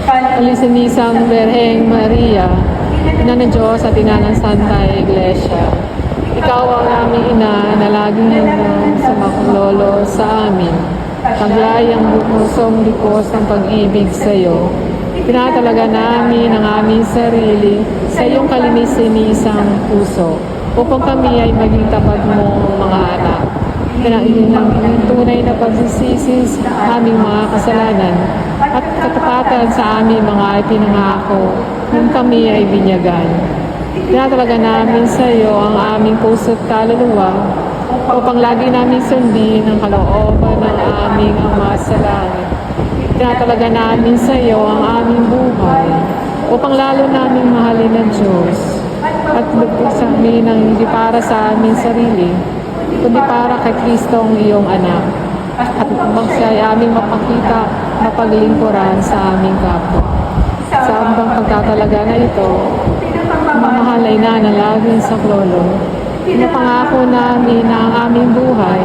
Alisanisang Berheng Maria, Ina ng Diyos at Ina ng Santa Iglesia. Ikaw ang aming ina na laging handang sumaklolo sa amin. Taglay ang pusong likos ng pag-ibig sa iyo. Pinatalaga namin ang aming sarili sa iyong kalinisan-nisang puso upang kami ay maging tapat mong mga anak. Pinaingin ng tunay na pagsisisi sa aming mga kasalanan at katapatan sa aming mga ipinangako nung kami ay binyagan. Tinatalaga namin sa iyo ang aming puso't kaluluwa upang lagi namin sundin ang kalooban ng aming Ama sa langit. Tinatalaga namin sa iyo ang aming buhay upang lalo namin mahalin ang Diyos at lubos sa amin ang hindi para sa aming sarili, kundi para kay Kristo ang iyong anak at upang siya ay aming mapakita, mapaglingkuran sa aming kapwa. Sa ambang pagtatalaga na ito, mamahal ay nanalagin sa klolo. Pinapangako namin na ang aming buhay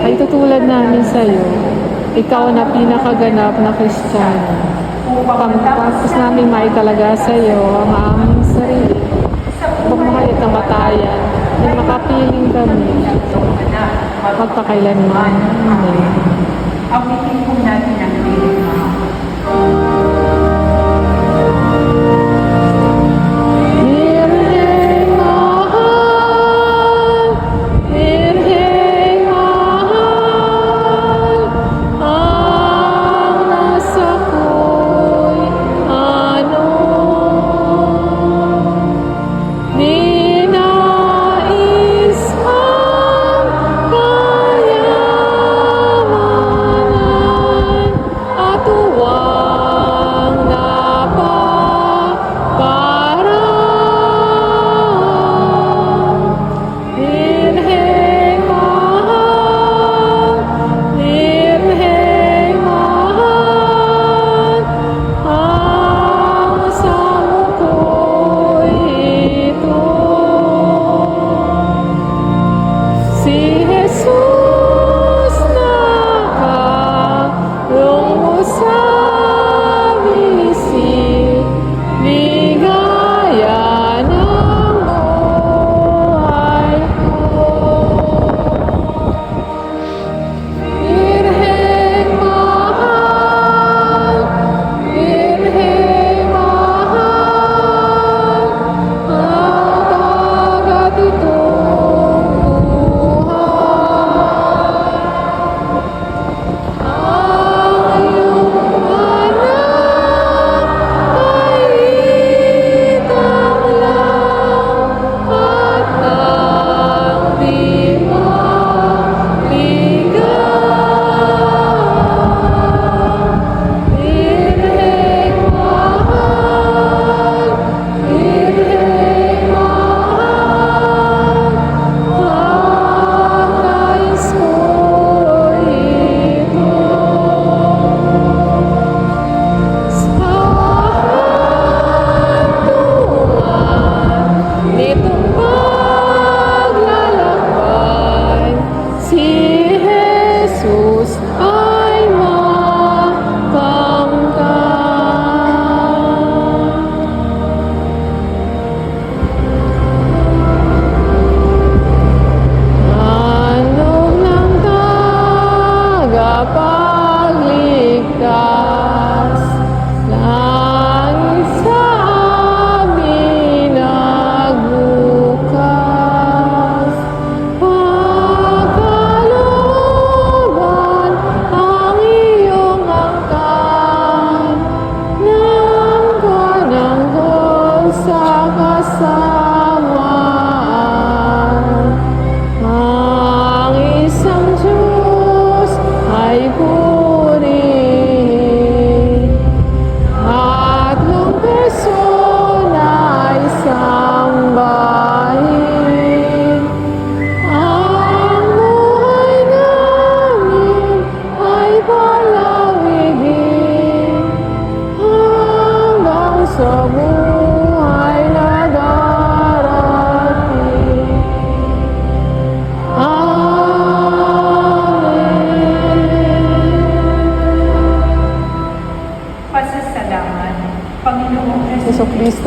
ay tutulad namin sa iyo. Ikaw na pinakaganap na Kristiyano. Pagpapos namin maitalaga sa iyo ang aming sarili. Pagmahal at kamatayan na makapiling kami magpakailanman. Amen. Awitin po natin ang Biblia. At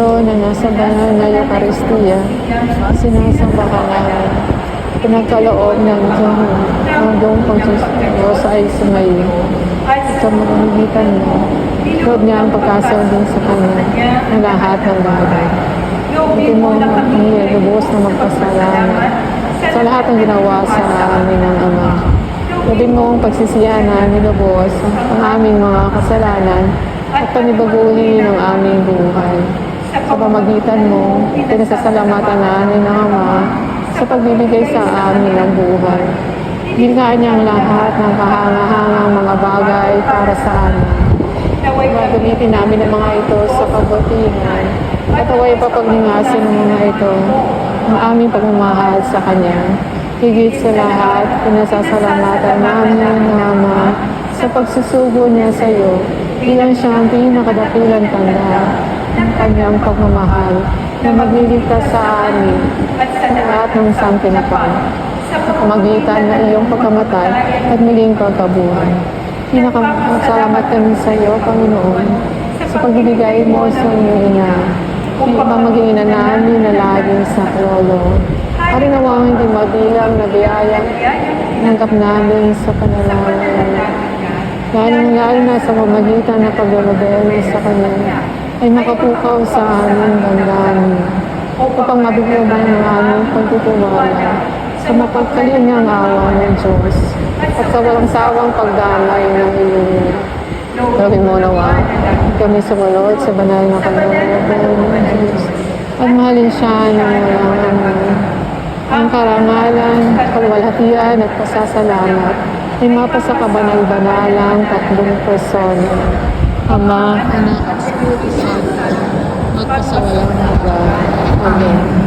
Kristo na nasa banal na Eucharistia, sinasamba ka namin. Pinagkaloob ng iyong pagsusuro sa ay sumayin. Sa mamamagitan mo, Lord niya ang pagkasawin sa Kanya ng lahat ng bagay. Hindi mo lubos na magpasalamat sa lahat ng ginawa sa amin ng Ama. Pwede mo ang pagsisiyan namin lubos ang aming mga kasalanan at panibaguhin ng aming buhay. Sa pamagitan mo, pinasasalamatan namin ng Ama sa pagbibigay sa amin ng buhay. Ginawa niya ang lahat ng kahangahangang mga bagay para sa amin. Gagamitin namin ang mga ito sa kabutihan at away papagningasin ng mga ito ang aming pagmamahal sa Kanya. Higit sa lahat, pinasasalamatan namin ng Ama sa pagsusugo niya sa iyo bilang siyang pinakadakilang tanda ng Kanyang pagmamahal na magliligtas sa amin sa lahat ng sangkinapan sa pamagitan ng iyong pagkamatay at muling pagkabuhay. Pinakamasalamat kami sa iyo, Panginoon, sa pagbibigay mo sa iyong ina, upang maging ina namin na laging sa lolo. Harinawa hindi mabilang na biyaya nanggap namin sa panalangin. Lalo na sa pamagitan na paglulubelo sa Kanya ay makapukaw sa aming damdamin upang mabigyan ng aming pagtitiwala sa mapagkalingang awa ng Diyos at sa walang sawang pagdamay ng iyong gawin mo nawa kami sumunod sa banal na kalooban ng Diyos at mahalin siya ng walang ang karangalan, pagwalhatian at pasasalamat ay mapasa kabanal-banalang tatlong persona. Ama, Anak at Espiritu Santo, magpasawalang hanggan. Amen.